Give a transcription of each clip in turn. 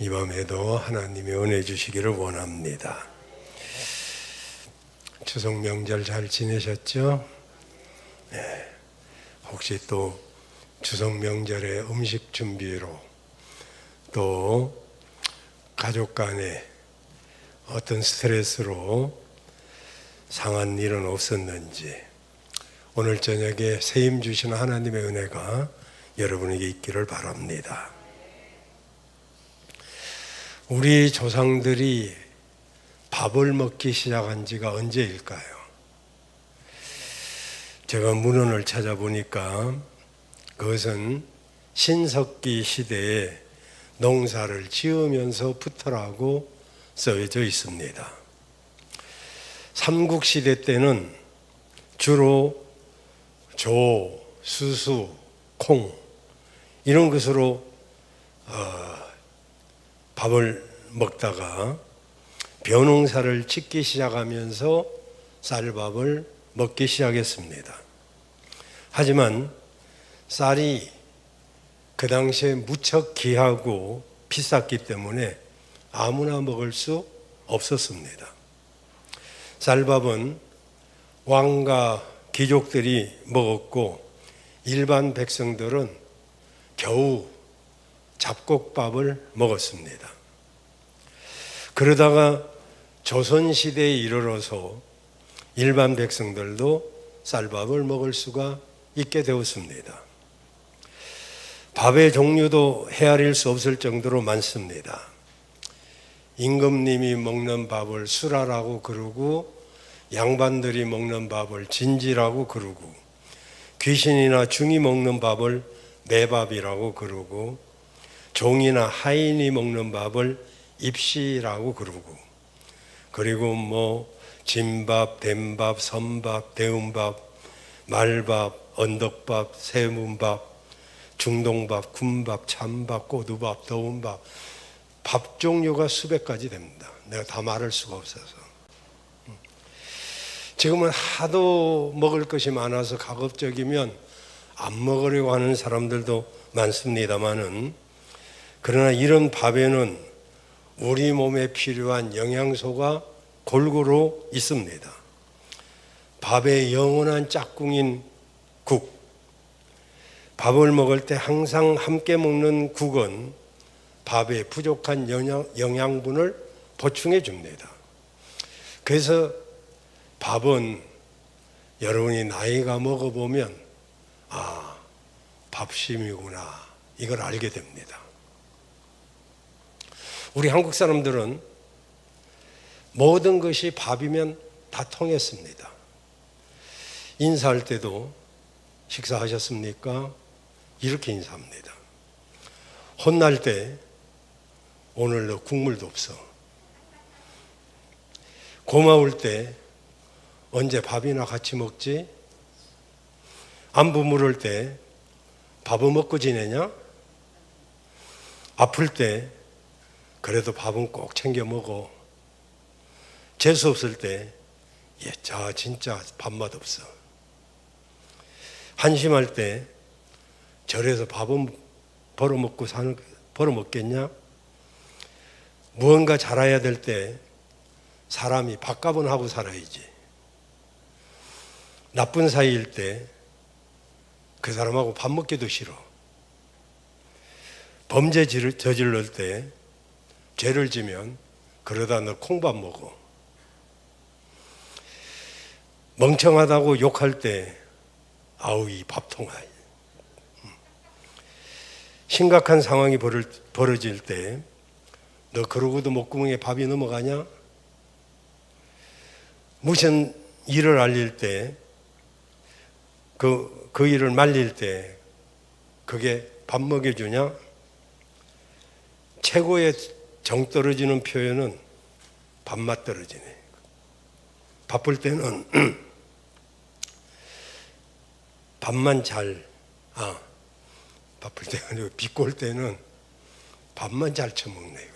이 밤에도 하나님의 은혜 주시기를 원합니다. 추석 명절 잘 지내셨죠? 네. 혹시 또 추석 명절에 음식 준비로 또 가족 간에 어떤 스트레스로 상한 일은 없었는지 오늘 저녁에 세임 주시는 하나님의 은혜가 여러분에게 있기를 바랍니다. 우리 조상들이 밥을 먹기 시작한 지가 언제일까요? 제가 문헌을 찾아보니까 그것은 신석기 시대에 농사를 지으면서부터라고 써져 있습니다. 삼국시대 때는 주로 조, 수수, 콩 이런 것으로 밥을 먹다가 벼농사를 짓기 시작하면서 쌀밥을 먹기 시작했습니다. 하지만 쌀이 그 당시에 무척 귀하고 비쌌기 때문에 아무나 먹을 수 없었습니다. 쌀밥은 왕과 귀족들이 먹었고 일반 백성들은 겨우 잡곡밥을 먹었습니다. 그러다가 조선시대에 이르러서 일반 백성들도 쌀밥을 먹을 수가 있게 되었습니다. 밥의 종류도 헤아릴 수 없을 정도로 많습니다. 임금님이 먹는 밥을 수라라고 그러고 양반들이 먹는 밥을 진지라고 그러고 귀신이나 중이 먹는 밥을 매밥이라고 그러고 종이나 하인이 먹는 밥을 입시라고 그러고 그리고 진밥, 댄밥, 선밥, 대운밥, 말밥, 언덕밥, 세문밥, 중동밥, 군밥, 찬밥, 꼬두밥, 더운밥 밥 종류가 수백 가지 됩니다. 내가 다 말할 수가 없어서 지금은 하도 먹을 것이 많아서 가급적이면 안 먹으려고 하는 사람들도 많습니다만은 그러나 이런 밥에는 우리 몸에 필요한 영양소가 골고루 있습니다. 밥의 영원한 짝꿍인 국. 밥을 먹을 때 항상 함께 먹는 국은 밥에 부족한 영양분을 보충해 줍니다. 그래서 밥은 여러분이 나이가 먹어보면 밥심이구나 이걸 알게 됩니다. 우리 한국 사람들은 모든 것이 밥이면 다 통했습니다. 인사할 때도 식사하셨습니까? 이렇게 인사합니다. 혼날 때 오늘 너 국물도 없어. 고마울 때 언제 밥이나 같이 먹지? 안부 물을 때 밥은 먹고 지내냐? 아플 때 그래도 밥은 꼭 챙겨 먹어. 재수 없을 때 진짜 밥맛 없어. 한심할 때 절에서 밥은 벌어먹겠냐? 무언가 잘해야 될 때 사람이 밥값은 하고 살아야지. 나쁜 사이일 때 그 사람하고 밥 먹기도 싫어. 범죄 저질를 때 죄를 지면 그러다 너 콩밥 먹어. 멍청하다고 욕할 때 이 밥통아. 심각한 상황이 벌어질 때 너 그러고도 목구멍에 밥이 넘어가냐? 무슨 일을 알릴 때 그 일을 말릴 때 그게 밥 먹여주냐? 최고의 정 떨어지는 표현은 밥맛 떨어지네. 바쁠 때는 밥만 바쁠 때 아니고 비꼴 때는 밥만 잘 처먹네.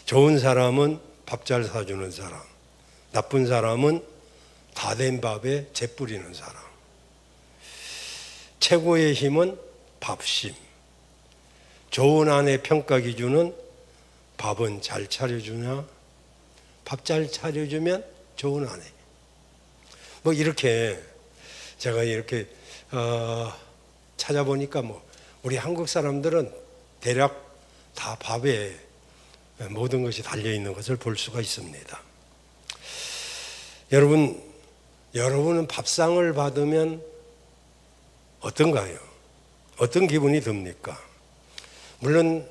좋은 사람은 밥 잘 사주는 사람, 나쁜 사람은 다 된 밥에 재 뿌리는 사람. 최고의 힘은 밥심. 좋은 아내 평가 기준은 밥은 잘 차려주냐? 밥 잘 차려주면 좋은 아내. 뭐 이렇게 제가 이렇게 찾아보니까 뭐 우리 한국 사람들은 대략 다 밥에 모든 것이 달려 있는 것을 볼 수가 있습니다. 여러분은 밥상을 받으면 어떤가요? 어떤 기분이 듭니까? 물론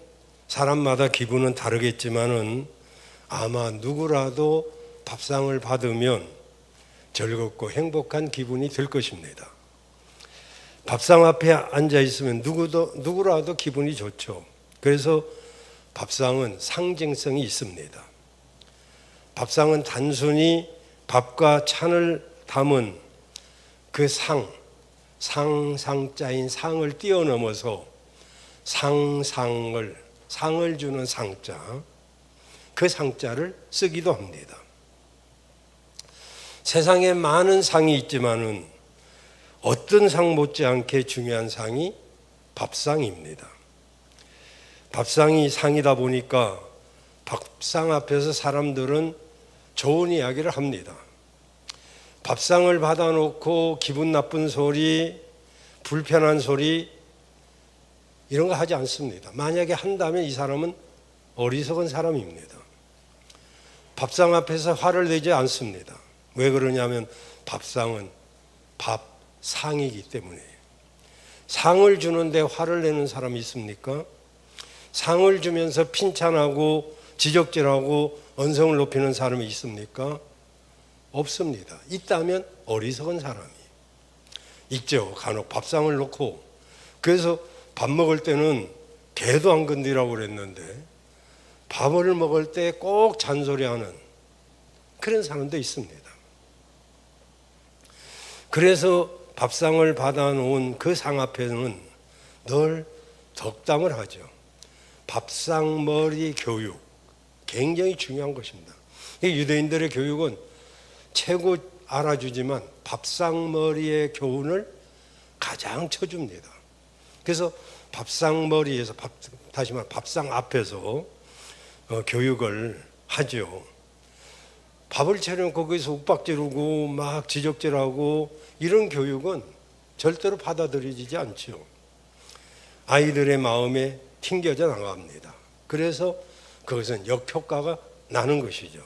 사람마다 기분은 다르겠지만은 아마 누구라도 밥상을 받으면 즐겁고 행복한 기분이 들 것입니다. 밥상 앞에 앉아 있으면 누구라도 기분이 좋죠. 그래서 밥상은 상징성이 있습니다. 밥상은 단순히 밥과 찬을 담은 그 상자인 상을 뛰어넘어서 상을 주는 상자, 그 상자를 쓰기도 합니다. 세상에 많은 상이 있지만은 어떤 상 못지않게 중요한 상이 밥상입니다. 밥상이 상이다 보니까 밥상 앞에서 사람들은 좋은 이야기를 합니다. 밥상을 받아놓고 기분 나쁜 소리, 불편한 소리 이런 거 하지 않습니다. 만약에 한다면 이 사람은 어리석은 사람입니다. 밥상 앞에서 화를 내지 않습니다. 왜 그러냐면 밥상은 밥상이기 때문에. 상을 주는데 화를 내는 사람이 있습니까? 상을 주면서 핀찬하고 지적질하고 언성을 높이는 사람이 있습니까? 없습니다. 있다면 어리석은 사람이 있죠. 간혹 밥상을 놓고, 그래서 밥 먹을 때는 개도 안 건드리라고 그랬는데 밥을 먹을 때 꼭 잔소리하는 그런 사람도 있습니다. 그래서 밥상을 받아놓은 그 상 앞에는 늘 덕담을 하죠. 밥상머리 교육, 굉장히 중요한 것입니다. 유대인들의 교육은 최고 알아주지만 밥상머리의 교훈을 가장 쳐줍니다. 그래서 밥상머리에서 다시 말해 밥상 앞에서 교육을 하죠. 밥을 차려놓고 거기서 욱박지르고 막 지적질하고 이런 교육은 절대로 받아들여지지 않죠. 아이들의 마음에 튕겨져 나갑니다. 그래서 그것은 역효과가 나는 것이죠.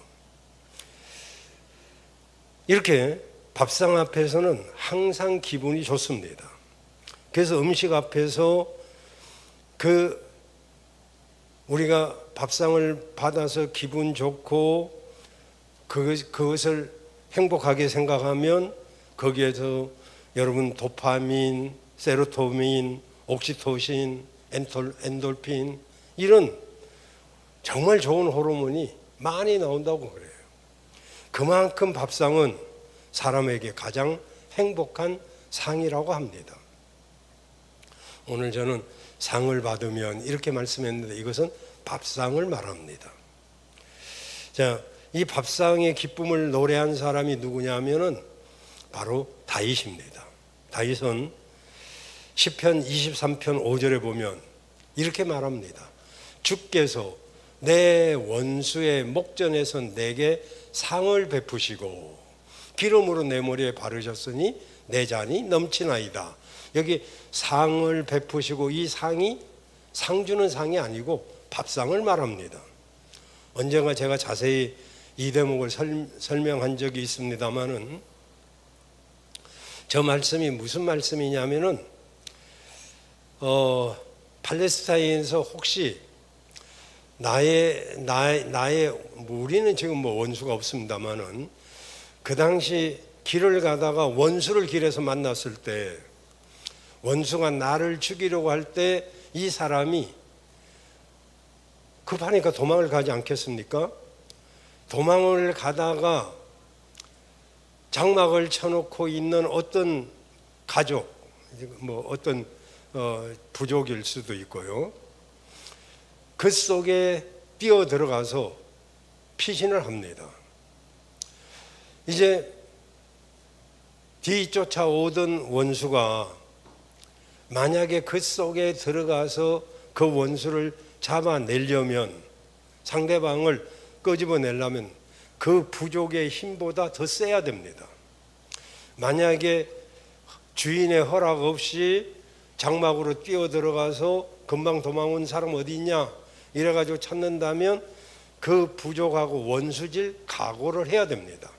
이렇게 밥상 앞에서는 항상 기분이 좋습니다. 그래서 음식 앞에서 우리가 밥상을 받아서 기분 좋고 그것을 행복하게 생각하면 거기에서 여러분 도파민, 세로토닌, 옥시토신, 엔돌핀 이런 정말 좋은 호르몬이 많이 나온다고 그래요. 그만큼 밥상은 사람에게 가장 행복한 상이라고 합니다. 오늘 저는 상을 받으면 이렇게 말씀했는데 이것은 밥상을 말합니다. 자, 이 밥상의 기쁨을 노래한 사람이 누구냐면은 바로 다윗입니다. 다윗은 시편 23편 5절에 보면 이렇게 말합니다. 주께서 내 원수의 목전에서 내게 상을 베푸시고 기름으로 내 머리에 바르셨으니 내 잔이 넘치나이다. 여기 상을 베푸시고, 이 상이 상 주는 상이 아니고 밥상을 말합니다. 언젠가 제가 자세히 이 대목을 설명한 적이 있습니다만은 저 말씀이 무슨 말씀이냐면은 팔레스타인에서 혹시 나의 우리는 지금 뭐 원수가 없습니다만은 그 당시 길을 가다가 원수를 길에서 만났을 때 원수가 나를 죽이려고 할 때 이 사람이 급하니까 도망을 가지 않겠습니까? 도망을 가다가 장막을 쳐놓고 있는 어떤 가족, 뭐 어떤 부족일 수도 있고요. 그 속에 뛰어 들어가서 피신을 합니다. 이제 뒤쫓아오던 원수가 만약에 그 속에 들어가서 그 원수를 잡아내려면, 상대방을 끄집어내려면 그 부족의 힘보다 더 세야 됩니다. 만약에 주인의 허락 없이 장막으로 뛰어들어가서 금방 도망온 사람 어디 있냐 이래가지고 찾는다면 그 부족하고 원수질 각오를 해야 됩니다.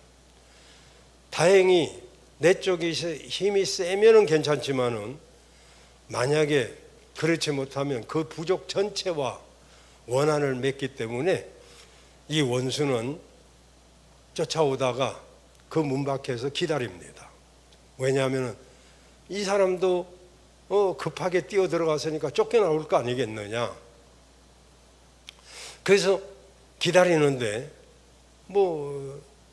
다행히 내 쪽이 힘이 세면은 괜찮지만은 만약에 그렇지 못하면 그 부족 전체와 원한을 맺기 때문에 이 원수는 쫓아오다가 그 문 밖에서 기다립니다. 왜냐하면 이 사람도 급하게 뛰어 들어갔으니까 쫓겨나올 거 아니겠느냐. 그래서 기다리는데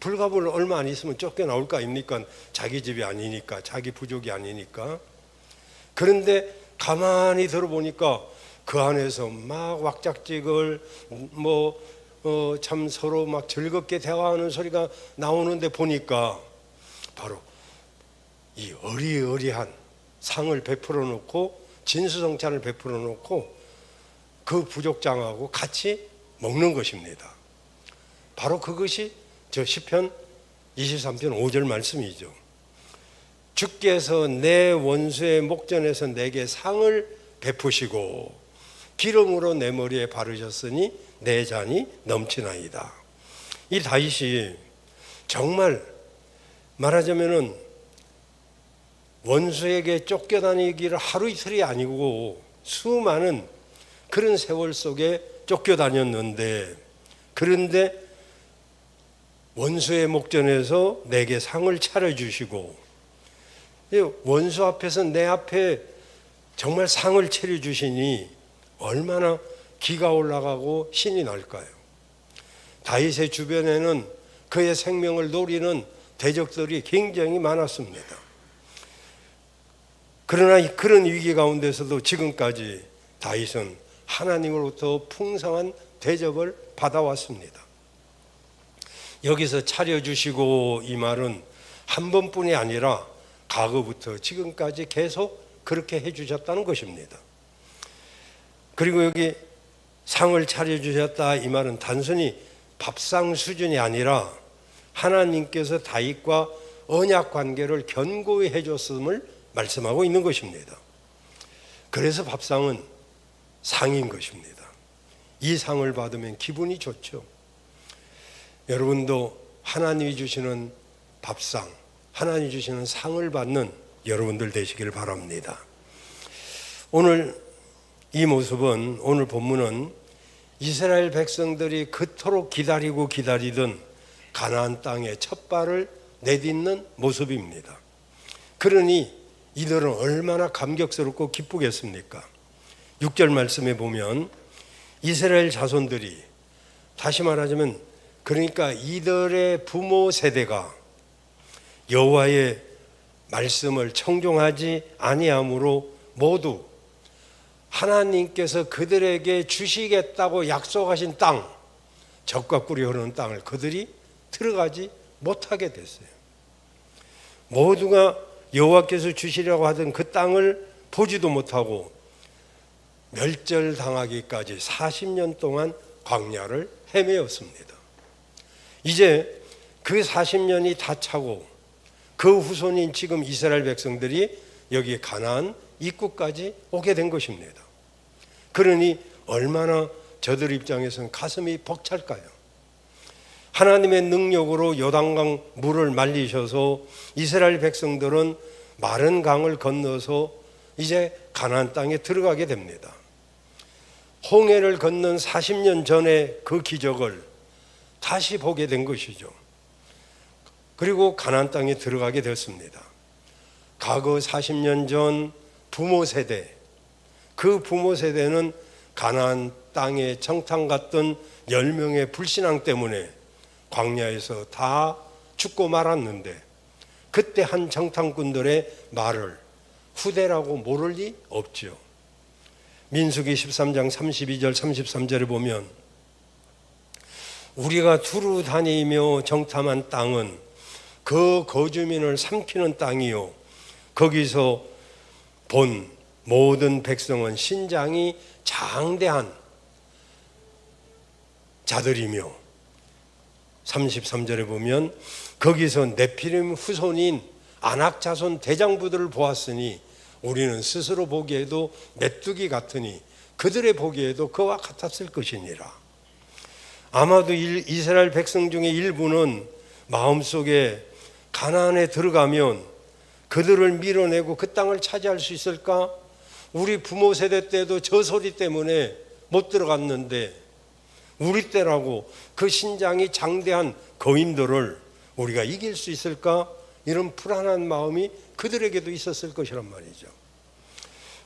불가불 얼마 안 있으면 쫓겨나올 거 아닙니까? 자기 집이 아니니까, 자기 부족이 아니니까. 그런데 가만히 들어보니까 그 안에서 막 왁작지글 참 서로 막 즐겁게 대화하는 소리가 나오는데 보니까 바로 이 어리어리한 상을 베풀어 놓고 진수성찬을 베풀어 놓고 그 부족장하고 같이 먹는 것입니다. 바로 그것이 저 시편 23편 5절 말씀이죠. 주께서 내 원수의 목전에서 내게 상을 베푸시고 기름으로 내 머리에 바르셨으니 내 잔이 넘치나이다. 이 다윗이 정말 말하자면은 원수에게 쫓겨다니기를 하루 이틀이 아니고 수많은 그런 세월 속에 쫓겨다녔는데, 그런데 원수의 목전에서 내게 상을 차려주시고, 원수 앞에서 내 앞에 정말 상을 차려주시니 얼마나 기가 올라가고 신이 날까요? 다윗의 주변에는 그의 생명을 노리는 대적들이 굉장히 많았습니다. 그러나 그런 위기 가운데서도 지금까지 다윗은 하나님으로부터 풍성한 대접을 받아왔습니다. 여기서 차려주시고 이 말은 한 번뿐이 아니라 과거부터 지금까지 계속 그렇게 해주셨다는 것입니다. 그리고 여기 상을 차려주셨다 이 말은 단순히 밥상 수준이 아니라 하나님께서 다윗과 언약 관계를 견고히 해줬음을 말씀하고 있는 것입니다. 그래서 밥상은 상인 것입니다. 이 상을 받으면 기분이 좋죠. 여러분도 하나님이 주시는 밥상, 하나님이 주시는 상을 받는 여러분들 되시길 바랍니다. 오늘 이 모습은, 오늘 본문은 이스라엘 백성들이 그토록 기다리고 기다리던 가나안 땅에 첫 발을 내딛는 모습입니다. 그러니 이들은 얼마나 감격스럽고 기쁘겠습니까? 6절 말씀에 보면 이스라엘 자손들이, 다시 말하자면 그러니까 이들의 부모 세대가 여호와의 말씀을 청종하지 아니함으로 모두 하나님께서 그들에게 주시겠다고 약속하신 땅, 젖과 꿀이 흐르는 땅을 그들이 들어가지 못하게 됐어요. 모두가 여호와께서 주시려고 하던 그 땅을 보지도 못하고 멸절당하기까지 40년 동안 광야를 헤매었습니다. 이제 그 40년이 다 차고 그 후손인 지금 이스라엘 백성들이 여기 가나안 입구까지 오게 된 것입니다. 그러니 얼마나 저들 입장에서는 가슴이 벅찰까요? 하나님의 능력으로 요단강 물을 말리셔서 이스라엘 백성들은 마른 강을 건너서 이제 가나안 땅에 들어가게 됩니다. 홍해를 건넌 40년 전의 그 기적을 다시 보게 된 것이죠. 그리고 가나안 땅에 들어가게 됐습니다. 과거 40년 전 부모 세대, 그 부모 세대는 가나안 땅에 정탐 갔던 10명의 불신앙 때문에 광야에서 다 죽고 말았는데, 그때 한 정탐꾼들의 말을 후대라고 모를 리 없죠. 민수기 13장 32절 33절에 보면 우리가 두루 다니며 정탐한 땅은 그 거주민을 삼키는 땅이요, 거기서 본 모든 백성은 신장이 장대한 자들이며 33절에 보면 거기서 네피림 후손인 아낙 자손 대장부들을 보았으니 우리는 스스로 보기에도 메뚜기 같으니 그들의 보기에도 그와 같았을 것이니라. 아마도 이스라엘 백성 중에 일부는 마음속에 가나안에 들어가면 그들을 밀어내고 그 땅을 차지할 수 있을까? 우리 부모 세대 때도 저 소리 때문에 못 들어갔는데 우리 때라고 그 신장이 장대한 거인들을 우리가 이길 수 있을까? 이런 불안한 마음이 그들에게도 있었을 것이란 말이죠.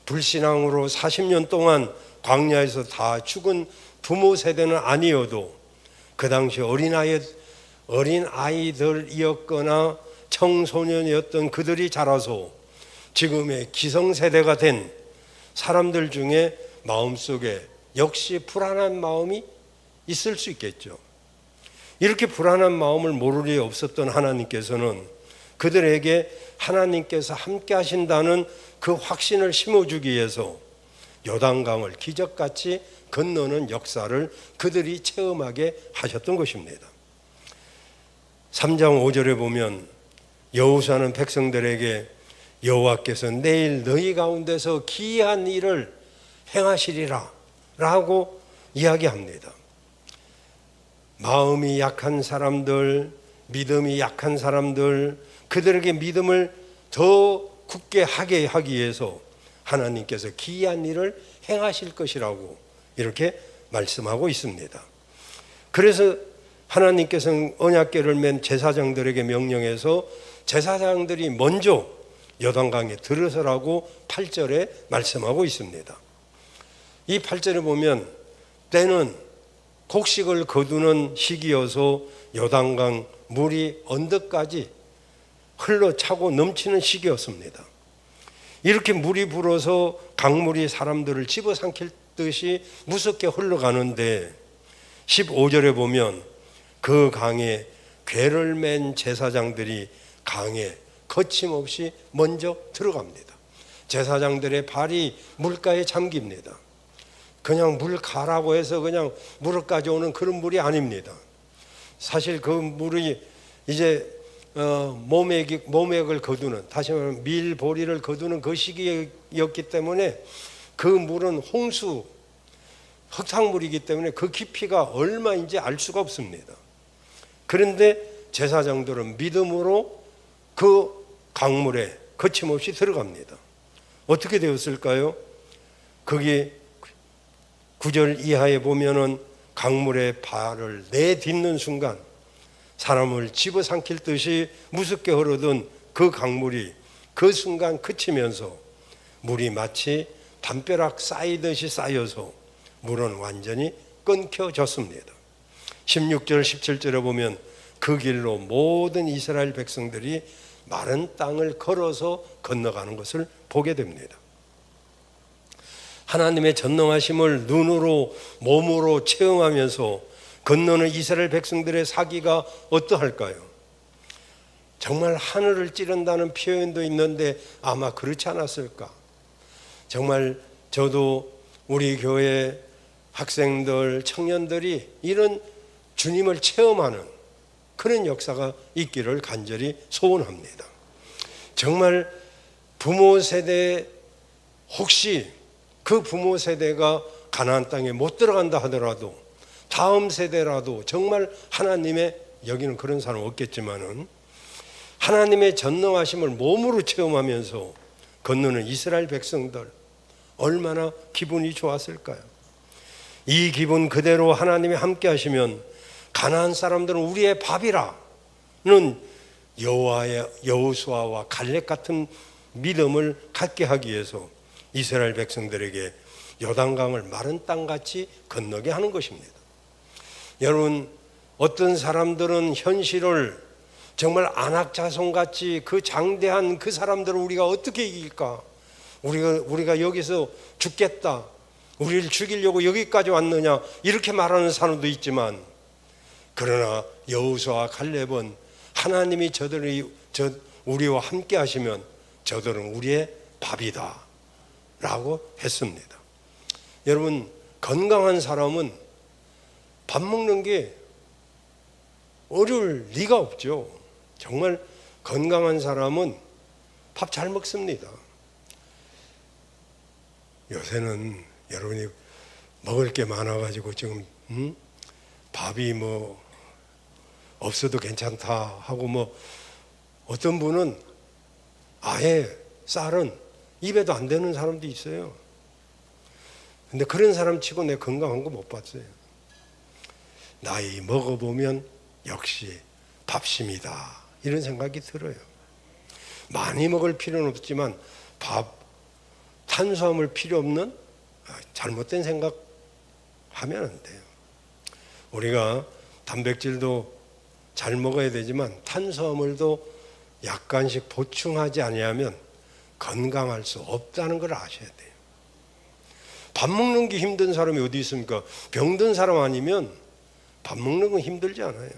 불신앙으로 40년 동안 광야에서 다 죽은 부모 세대는 아니어도 그 당시 어린아이들이었거나 청소년이었던 그들이 자라서 지금의 기성세대가 된 사람들 중에 마음속에 역시 불안한 마음이 있을 수 있겠죠. 이렇게 불안한 마음을 모를 리 없었던 하나님께서는 그들에게 하나님께서 함께 하신다는 그 확신을 심어주기 위해서 요단강을 기적같이 건너는 역사를 그들이 체험하게 하셨던 것입니다. 3장 5절에 보면 여호수아는 백성들에게 여호와께서 내일 너희 가운데서 기이한 일을 행하시리라 라고 이야기합니다. 마음이 약한 사람들, 믿음이 약한 사람들, 그들에게 믿음을 더 굳게 하게 하기 위해서 하나님께서 기이한 일을 행하실 것이라고 이렇게 말씀하고 있습니다. 그래서 하나님께서는 언약궤를 맨 제사장들에게 명령해서 제사장들이 먼저 요단강에 들어서라고 8절에 말씀하고 있습니다. 이 8절에 보면 때는 곡식을 거두는 시기여서 요단강 물이 언덕까지 흘러차고 넘치는 시기였습니다. 이렇게 물이 불어서 강물이 사람들을 집어삼킬 듯이 무섭게 흘러가는데 15절에 보면 그 강에 궤를 맨 제사장들이 강에 거침없이 먼저 들어갑니다. 제사장들의 발이 물가에 잠깁니다. 그냥 물 가라고 해서 그냥 물을 가져오는 그런 물이 아닙니다. 사실 그 물이 이제 모맥을 거두는, 다시 말하면 밀보리를 거두는 그 시기였기 때문에 그 물은 홍수, 흙탕물이기 때문에 그 깊이가 얼마인지 알 수가 없습니다. 그런데 제사장들은 믿음으로 그 강물에 거침없이 들어갑니다. 어떻게 되었을까요? 거기 9절 이하에 보면은 강물에 발을 내딛는 순간 사람을 집어삼킬 듯이 무섭게 흐르던 그 강물이 그 순간 그치면서 물이 마치 담벼락 쌓이듯이 쌓여서 물은 완전히 끊겨졌습니다. 16절 17절에 보면 그 길로 모든 이스라엘 백성들이 마른 땅을 걸어서 건너가는 것을 보게 됩니다. 하나님의 전능하심을 눈으로 몸으로 체험하면서 건너는 이스라엘 백성들의 사기가 어떠할까요? 정말 하늘을 찌른다는 표현도 있는데 아마 그렇지 않았을까? 정말 저도 우리 교회 학생들, 청년들이 이런 주님을 체험하는 그런 역사가 있기를 간절히 소원합니다. 정말 부모 세대, 혹시 그 부모 세대가 가나안 땅에 못 들어간다 하더라도 다음 세대라도 정말 하나님의, 여기는 그런 사람 없겠지만은 하나님의 전능하심을 몸으로 체험하면서 건너는 이스라엘 백성들 얼마나 기분이 좋았을까요? 이 기분 그대로 하나님이 함께 하시면 가나안 사람들은 우리의 밥이라는 여호수아와 갈렙 같은 믿음을 갖게 하기 위해서 이스라엘 백성들에게 요단강을 마른 땅같이 건너게 하는 것입니다. 여러분, 어떤 사람들은 현실을 정말 안악자손같이 그 장대한 그 사람들을 우리가 어떻게 이길까? 우리가 여기서 죽겠다, 우리를 죽이려고 여기까지 왔느냐, 이렇게 말하는 사람도 있지만, 그러나 여호수아와 갈렙은 하나님이 우리와 함께 하시면 저들은 우리의 밥이다 라고 했습니다. 여러분, 건강한 사람은 밥 먹는 게 어려울 리가 없죠. 정말 건강한 사람은 밥 잘 먹습니다. 요새는 여러분이 먹을 게 많아가지고 지금 밥이 뭐 없어도 괜찮다 하고, 뭐 어떤 분은 아예 쌀은 입에도 안 되는 사람도 있어요. 근데 그런 사람 치고 내 건강한 거 못 봤어요. 나이 먹어보면 역시 밥심이다, 이런 생각이 들어요. 많이 먹을 필요는 없지만 탄수화물 필요 없는 잘못된 생각 하면 안 돼요. 우리가 단백질도 잘 먹어야 되지만 탄수화물도 약간씩 보충하지 아니하면 건강할 수 없다는 걸 아셔야 돼요. 밥 먹는 게 힘든 사람이 어디 있습니까? 병든 사람 아니면 밥 먹는 건 힘들지 않아요.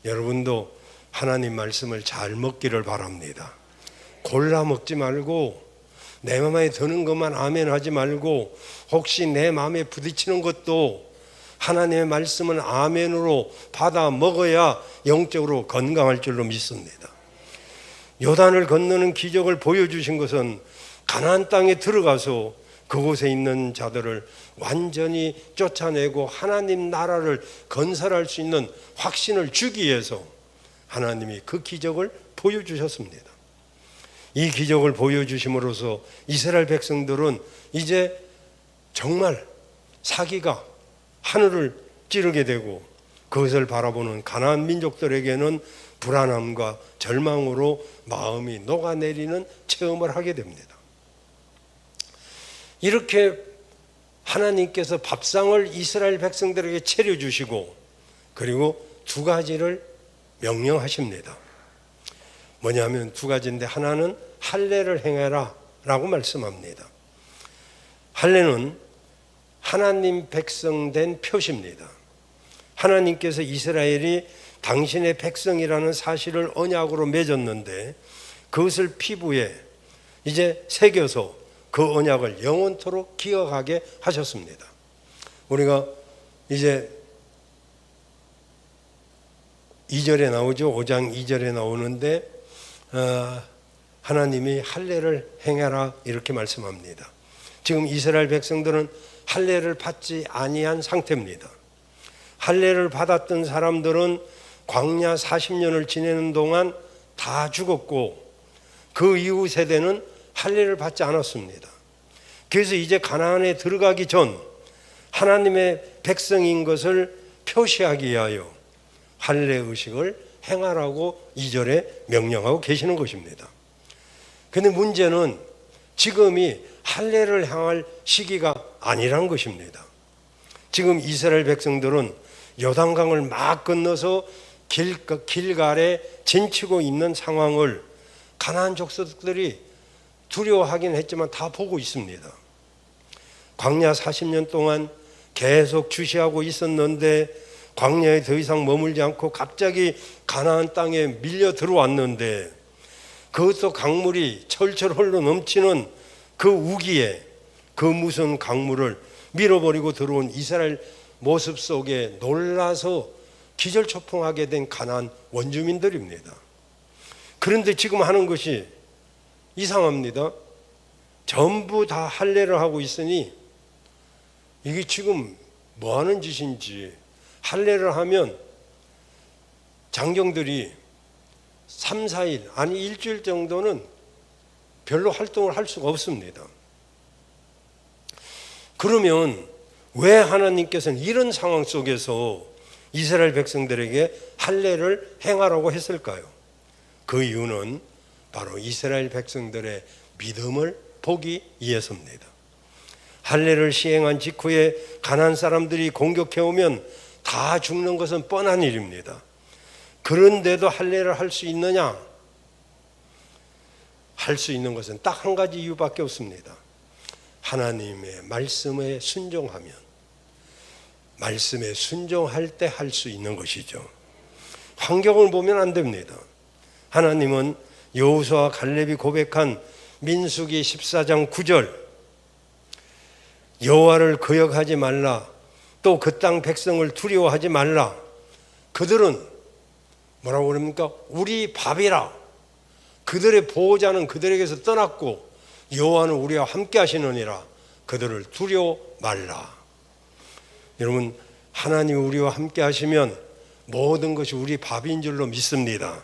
여러분도 하나님 말씀을 잘 먹기를 바랍니다. 골라 먹지 말고 내 마음에 드는 것만 아멘 하지 말고, 혹시 내 마음에 부딪히는 것도 하나님의 말씀은 아멘으로 받아 먹어야 영적으로 건강할 줄로 믿습니다. 요단을 건너는 기적을 보여주신 것은 가나안 땅에 들어가서 그곳에 있는 자들을 완전히 쫓아내고 하나님 나라를 건설할 수 있는 확신을 주기 위해서 하나님이 그 기적을 보여주셨습니다. 이 기적을 보여주심으로써 이스라엘 백성들은 이제 정말 사기가 하늘을 찌르게 되고, 그것을 바라보는 가나안 민족들에게는 불안함과 절망으로 마음이 녹아내리는 체험을 하게 됩니다. 이렇게 하나님께서 밥상을 이스라엘 백성들에게 차려주시고, 그리고 두 가지를 명령하십니다. 뭐냐면 두 가지인데, 하나는 할례를 행해라 라고 말씀합니다. 할례는 하나님 백성 된 표시입니다. 하나님께서 이스라엘이 당신의 백성이라는 사실을 언약으로 맺었는데, 그것을 피부에 이제 새겨서 그 언약을 영원토록 기억하게 하셨습니다. 우리가 이제 2절에 나오죠. 5장 2절에 나오는데 하나님이 할례를 행하라 이렇게 말씀합니다. 지금 이스라엘 백성들은 할례를 받지 아니한 상태입니다. 할례를 받았던 사람들은 광야 40년을 지내는 동안 다 죽었고, 그 이후 세대는 할례를 받지 않았습니다. 그래서 이제 가나안에 들어가기 전 하나님의 백성인 것을 표시하기 위하여 할례 의식을 행하라고 2절에 명령하고 계시는 것입니다. 그런데 문제는 지금이 할례를 행할 시기가 아니란 것입니다. 지금 이스라엘 백성들은 요단강을 막 건너서 길갈에 진치고 있는 상황을 가나안 족속들이 두려워하긴 했지만 다 보고 있습니다. 광야 40년 동안 계속 주시하고 있었는데, 광야에 더 이상 머물지 않고 갑자기 가나안 땅에 밀려 들어왔는데, 그것도 강물이 철철 흘러 넘치는 그 우기에 그 무슨 강물을 밀어버리고 들어온 이스라엘 모습 속에 놀라서 기절초풍하게 된 가나안 원주민들입니다. 그런데 지금 하는 것이 이상합니다. 전부 다 할례를 하고 있으니 이게 지금 뭐 하는 짓인지, 할례를 하면 장정들이 3, 4일 아니 일주일 정도는 별로 활동을 할 수가 없습니다. 그러면 왜 하나님께서는 이런 상황 속에서 이스라엘 백성들에게 할례를 행하라고 했을까요? 그 이유는 바로 이스라엘 백성들의 믿음을 보기 위해서입니다. 할례를 시행한 직후에 가나안 사람들이 공격해오면 다 죽는 것은 뻔한 일입니다. 그런데도 할례를 할 수 있느냐? 할 수 있는 것은 딱 한 가지 이유밖에 없습니다. 하나님의 말씀에 순종하면, 말씀에 순종할 때 할 수 있는 것이죠. 환경을 보면 안 됩니다. 하나님은 여호수아와 갈렙이 고백한 민수기 14장 9절 여호와를 거역하지 말라, 또 그 땅 백성을 두려워하지 말라. 그들은 뭐라고 그럽니까? 우리 밥이라. 그들의 보호자는 그들에게서 떠났고 여호와는 우리와 함께 하시느니라. 그들을 두려워 말라. 여러분, 하나님이 우리와 함께 하시면 모든 것이 우리 밥인 줄로 믿습니다.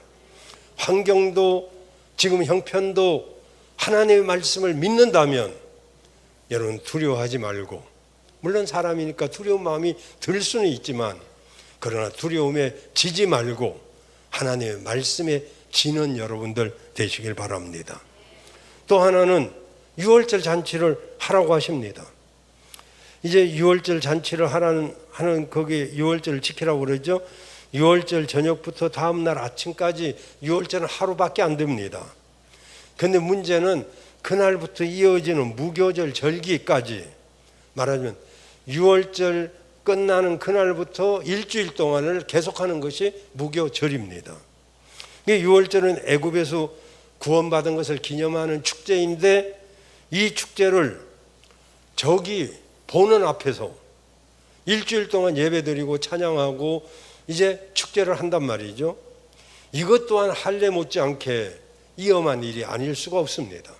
환경도 지금 형편도 하나님의 말씀을 믿는다면 여러분 두려워하지 말고, 물론 사람이니까 두려운 마음이 들 수는 있지만 그러나 두려움에 지지 말고 하나님의 말씀에 지는 여러분들 되시길 바랍니다. 또 하나는 유월절 잔치를 하라고 하십니다. 이제 유월절 잔치를 하는 거기 유월절을 지키라고 그러죠. 유월절 저녁부터 다음날 아침까지 유월절은 하루밖에 안 됩니다. 그런데 문제는 그날부터 이어지는 무교절 절기까지, 말하자면 유월절 끝나는 그날부터 일주일 동안을 계속하는 것이 무교절입니다. 유월절은 애굽에서 구원받은 것을 기념하는 축제인데 이 축제를 저기 보는 앞에서 일주일 동안 예배드리고 찬양하고 이제 축제를 한단 말이죠. 이것 또한 할례 못지않게 위험한 일이 아닐 수가 없습니다.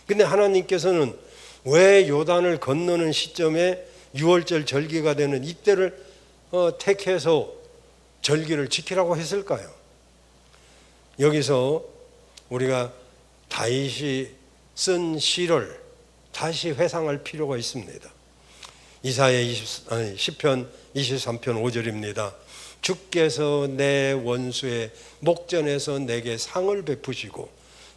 근데 하나님께서는 왜 요단을 건너는 시점에 유월절 절기가 되는 이때를 택해서 절기를 지키라고 했을까요? 여기서 우리가 다윗이 쓴 시를 다시 회상할 필요가 있습니다. 이사야 10편 23편 5절입니다. 주께서 내 원수의 목전에서 내게 상을 베푸시고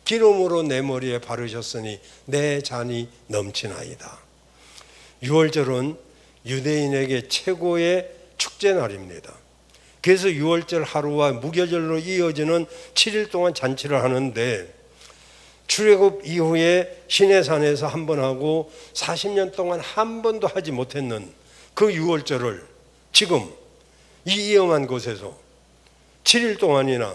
기름으로 내 머리에 바르셨으니 내 잔이 넘치나이다. 유월절은 유대인에게 최고의 축제날입니다. 그래서 유월절 하루와 무교절로 이어지는 7일 동안 잔치를 하는데 출애굽 이후에 시내산에서 한 번 하고 40년 동안 한 번도 하지 못했는 그 유월절을 지금 이 위험한 곳에서 7일 동안이나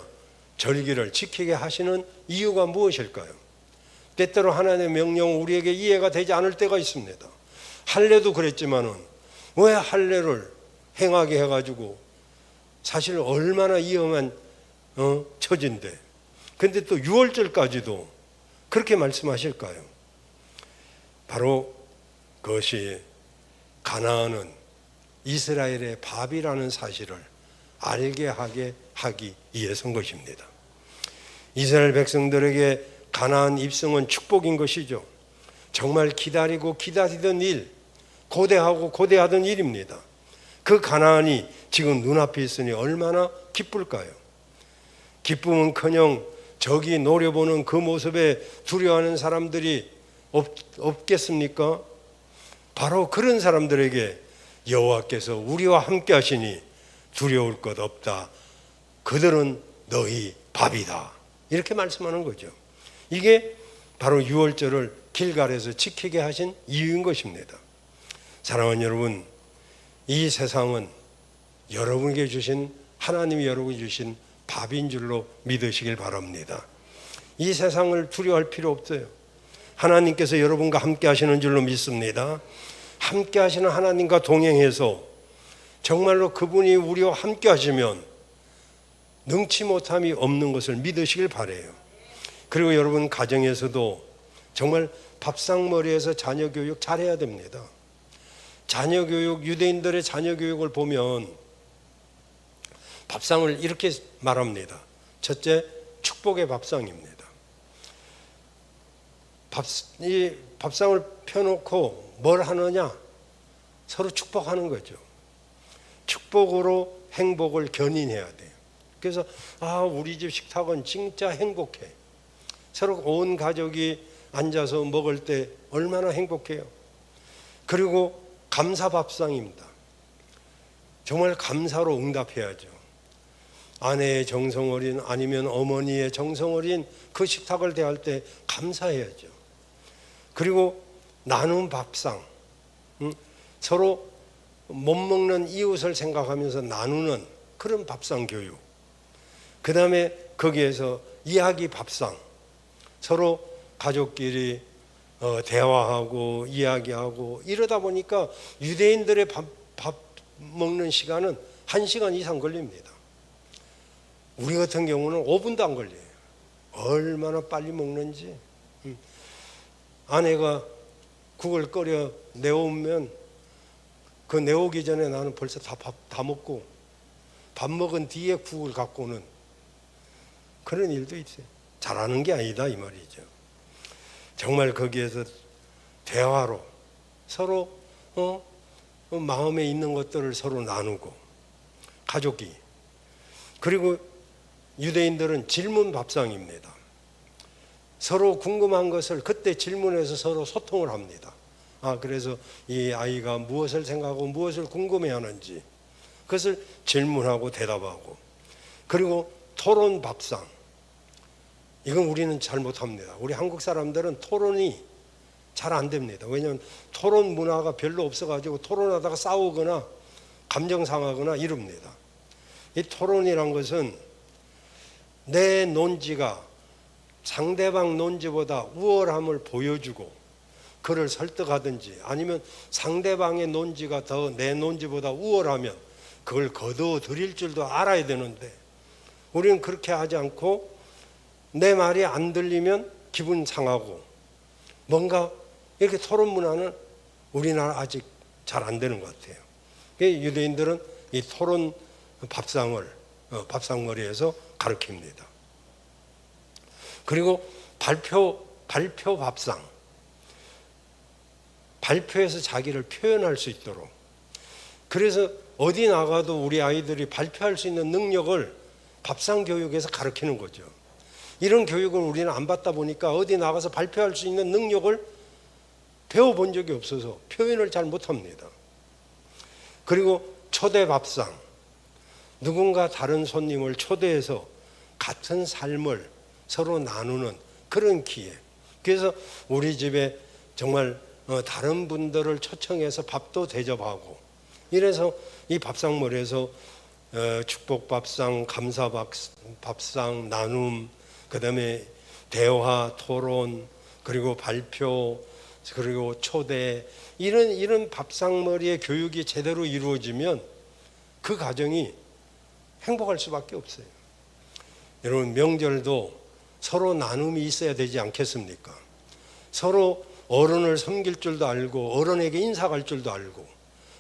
절기를 지키게 하시는 이유가 무엇일까요? 때때로 하나님의 명령은 우리에게 이해가 되지 않을 때가 있습니다. 할례도 그랬지만은 왜 할례를 행하게 해가지고 사실 얼마나 위험한 처지인데, 근데 또 유월절까지도 그렇게 말씀하실까요? 바로 그것이 가나안은 이스라엘의 밥이라는 사실을 알게 하기 위해서인 것입니다. 이스라엘 백성들에게 가나안 입성은 축복인 것이죠. 정말 기다리던 일, 고대하던 일입니다. 그 가나안이 지금 눈앞에 있으니 얼마나 기쁠까요? 기쁨은커녕 저기 노려보는 그 모습에 두려워하는 사람들이 없겠습니까? 바로 그런 사람들에게 여호와께서 우리와 함께 하시니 두려울 것 없다. 그들은 너희 밥이다. 이렇게 말씀하는 거죠. 이게 바로 유월절을 길갈에서 지키게 하신 이유인 것입니다. 사랑하는 여러분, 이 세상은 여러분에게 주신, 하나님이 여러분에게 주신 밥인 줄로 믿으시길 바랍니다. 이 세상을 두려워할 필요 없어요. 하나님께서 여러분과 함께 하시는 줄로 믿습니다. 함께 하시는 하나님과 동행해서 정말로 그분이 우리와 함께 하시면 능치 못함이 없는 것을 믿으시길 바라요. 그리고 여러분 가정에서도 정말 밥상머리에서 자녀 교육 잘해야 됩니다. 자녀 교육, 유대인들의 자녀 교육을 보면 밥상을 이렇게 말합니다. 첫째, 축복의 밥상입니다. 이 밥상을 펴놓고 뭘 하느냐? 서로 축복하는 거죠. 축복으로 행복을 견인해야 돼요. 그래서 우리 집 식탁은 진짜 행복해. 서로 온 가족이 앉아서 먹을 때 얼마나 행복해요. 그리고 감사 밥상입니다. 정말 감사로 응답해야죠. 아내의 정성 어린, 아니면 어머니의 정성 어린 그 식탁을 대할 때 감사해야죠. 그리고 나눈 밥상, 서로 못 먹는 이웃을 생각하면서 나누는 그런 밥상 교육. 그 다음에 거기에서 이야기 밥상, 서로 가족끼리 대화하고 이야기하고 이러다 보니까 유대인들의 밥 먹는 시간은 1시간 이상 걸립니다. 우리 같은 경우는 5분도 안 걸려요. 얼마나 빨리 먹는지. 아내가 국을 끓여 내오면 그 내오기 전에 나는 벌써 밥 다 먹고 밥 먹은 뒤에 국을 갖고 오는 그런 일도 있어요. 잘하는 게 아니다 이 말이죠. 정말 거기에서 대화로 서로 마음에 있는 것들을 서로 나누고 가족이, 그리고 유대인들은 질문 밥상입니다. 서로 궁금한 것을 그때 질문해서 서로 소통을 합니다. 그래서 이 아이가 무엇을 생각하고 무엇을 궁금해하는지 그것을 질문하고 대답하고, 그리고 토론 밥상. 이건 우리는 잘 못합니다. 우리 한국 사람들은 토론이 잘 안 됩니다. 왜냐하면 토론 문화가 별로 없어가지고 토론하다가 싸우거나 감정 상하거나 이럽니다. 이 토론이란 것은 내 논지가 상대방 논지보다 우월함을 보여주고 그를 설득하든지, 아니면 상대방의 논지가 더 내 논지보다 우월하면 그걸 거두어 드릴 줄도 알아야 되는데, 우리는 그렇게 하지 않고 내 말이 안 들리면 기분 상하고, 뭔가 이렇게 토론 문화는 우리나라 아직 잘 안 되는 것 같아요. 유대인들은 이 토론 밥상을 밥상머리에서 가르칩니다. 그리고 발표 밥상, 발표해서 자기를 표현할 수 있도록. 그래서 어디 나가도 우리 아이들이 발표할 수 있는 능력을 밥상 교육에서 가르치는 거죠. 이런 교육을 우리는 안 받다 보니까 어디 나가서 발표할 수 있는 능력을 배워본 적이 없어서 표현을 잘 못합니다. 그리고 초대 밥상, 누군가 다른 손님을 초대해서 같은 삶을 서로 나누는 그런 기회. 그래서 우리 집에 정말 다른 분들을 초청해서 밥도 대접하고, 이래서 이 밥상머리에서 축복밥상, 감사밥상, 나눔, 그 다음에 대화, 토론, 그리고 발표, 그리고 초대, 이런 밥상머리의 교육이 제대로 이루어지면 그 가정이 행복할 수밖에 없어요. 여러분, 명절도 서로 나눔이 있어야 되지 않겠습니까? 서로 어른을 섬길 줄도 알고 어른에게 인사할 줄도 알고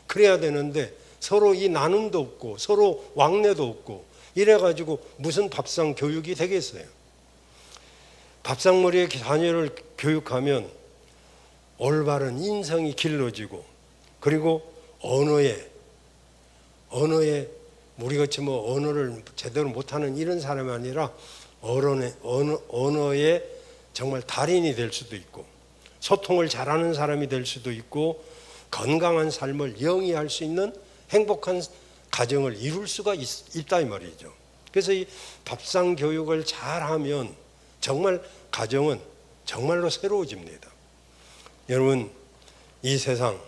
그래야 되는데, 서로 이 나눔도 없고 서로 왕래도 없고 이래가지고 무슨 밥상 교육이 되겠어요? 밥상머리의 자녀를 교육하면 올바른 인성이 길러지고, 그리고 언어에 우리같이 언어를 제대로 못하는 이런 사람이 아니라 언어의 정말 달인이 될 수도 있고, 소통을 잘하는 사람이 될 수도 있고, 건강한 삶을 영위할 수 있는 행복한 가정을 이룰 수가 있다 이 말이죠. 그래서 이 밥상 교육을 잘하면 정말 가정은 정말로 새로워집니다. 여러분, 이 세상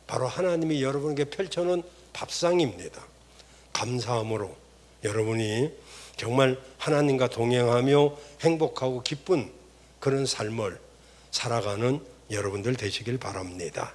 바로 하나님이 여러분에게 펼쳐놓은 밥상입니다. 감사함으로 여러분이 정말 하나님과 동행하며 행복하고 기쁜 그런 삶을 살아가는 여러분들 되시길 바랍니다.